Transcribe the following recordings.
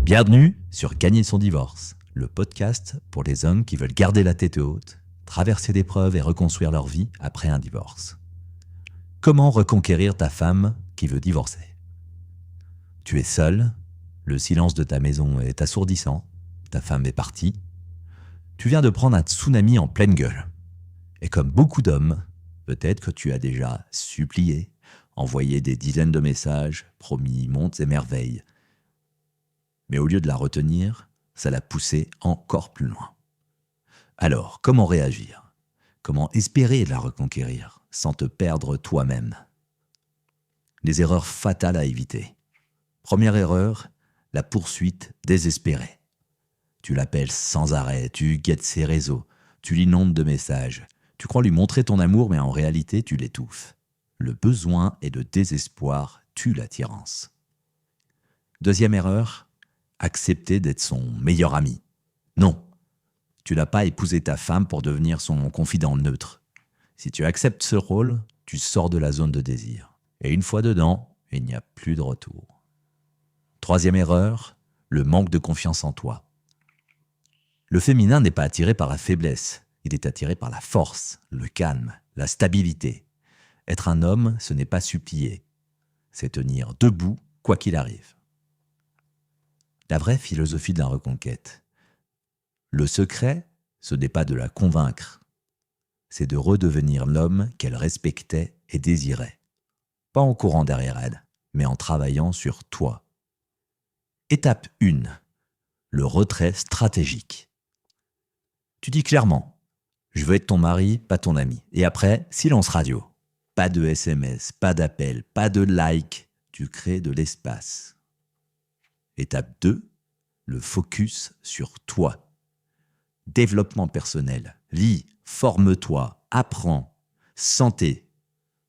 Bienvenue sur Gagner son divorce, le podcast pour les hommes qui veulent garder la tête haute, traverser des preuves et reconstruire leur vie après un divorce. Comment reconquérir ta femme qui veut divorcer? Tu es seul, le silence de ta maison est assourdissant, ta femme est partie. Tu viens de prendre un tsunami en pleine gueule. Et comme beaucoup d'hommes, peut-être que tu as déjà supplié, envoyé des dizaines de messages, promis monts et merveilles. Mais au lieu de la retenir, ça l'a poussée encore plus loin. Alors, comment réagir? Comment espérer la reconquérir sans te perdre toi-même? Les erreurs fatales à éviter. Première erreur, la poursuite désespérée. Tu l'appelles sans arrêt, tu guettes ses réseaux, tu l'inondes de messages. Tu crois lui montrer ton amour, mais en réalité, tu l'étouffes. Le besoin et le désespoir tuent l'attirance. Deuxième erreur, accepter d'être son meilleur ami. Non, tu n'as pas épousé ta femme pour devenir son confident neutre. Si tu acceptes ce rôle, tu sors de la zone de désir. Et une fois dedans, il n'y a plus de retour. Troisième erreur, le manque de confiance en toi. Le féminin n'est pas attiré par la faiblesse, il est attiré par la force, le calme, la stabilité. Être un homme, ce n'est pas supplier, c'est tenir debout quoi qu'il arrive. La vraie philosophie de la reconquête. Le secret, ce n'est pas de la convaincre, c'est de redevenir l'homme qu'elle respectait et désirait. Pas en courant derrière elle, mais en travaillant sur toi. Étape 1. Le retrait stratégique. Tu dis clairement, je veux être ton mari, pas ton ami. Et après, silence radio. Pas de SMS, pas d'appel, pas de like. Tu crées de l'espace. Étape 2, le focus sur toi. Développement personnel, lis, forme-toi, apprends, santé,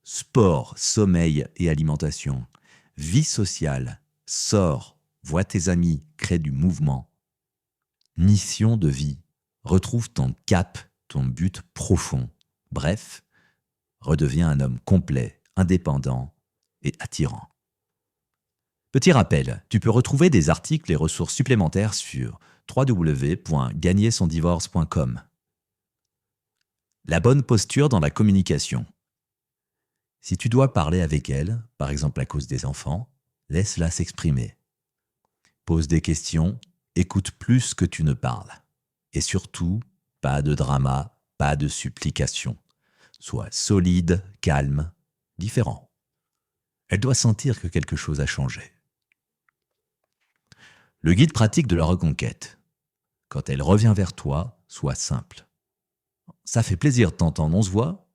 sport, sommeil et alimentation, vie sociale, sors, vois tes amis, crée du mouvement. Mission de vie, retrouve ton cap, ton but profond. Bref, redeviens un homme complet, indépendant et attirant. Petit rappel, tu peux retrouver des articles et ressources supplémentaires sur www.gagnersondivorce.com. La bonne posture dans la communication. Si tu dois parler avec elle, par exemple à cause des enfants, laisse-la s'exprimer. Pose des questions, écoute plus que tu ne parles. Et surtout, pas de drama, pas de supplication. Sois solide, calme, différent. Elle doit sentir que quelque chose a changé. Le guide pratique de la reconquête. Quand elle revient vers toi, sois simple. Ça fait plaisir de t'entendre, on se voit?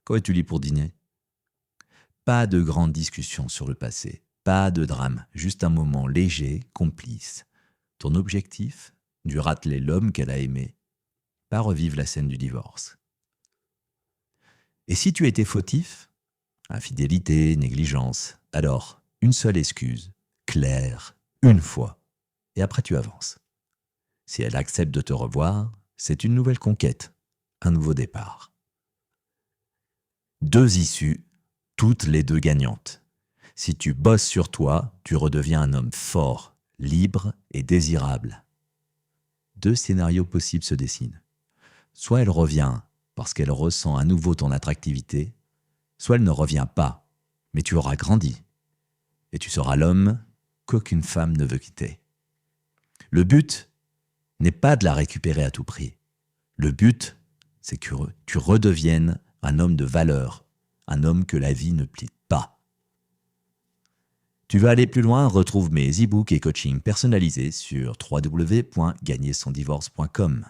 Quand es-tu libre pour dîner? Pas de grandes discussions sur le passé, pas de drame, juste un moment léger, complice. Ton objectif? Du rappeler l'homme qu'elle a aimé, pas revivre la scène du divorce. Et si tu étais fautif? Infidélité, négligence, alors une seule excuse, claire, une fois. Et après tu avances. Si elle accepte de te revoir, c'est une nouvelle conquête, un nouveau départ. 2 issues, toutes les 2 gagnantes. Si tu bosses sur toi, tu redeviens un homme fort, libre et désirable. 2 scénarios possibles se dessinent. Soit elle revient parce qu'elle ressent à nouveau ton attractivité, soit elle ne revient pas, mais tu auras grandi. Et tu seras l'homme qu'aucune femme ne veut quitter. Le but n'est pas de la récupérer à tout prix. Le but, c'est que tu redeviennes un homme de valeur, un homme que la vie ne plie pas. Tu veux aller plus loin? Retrouve mes e-books et coachings personnalisés sur www.gagnersondivorce.com.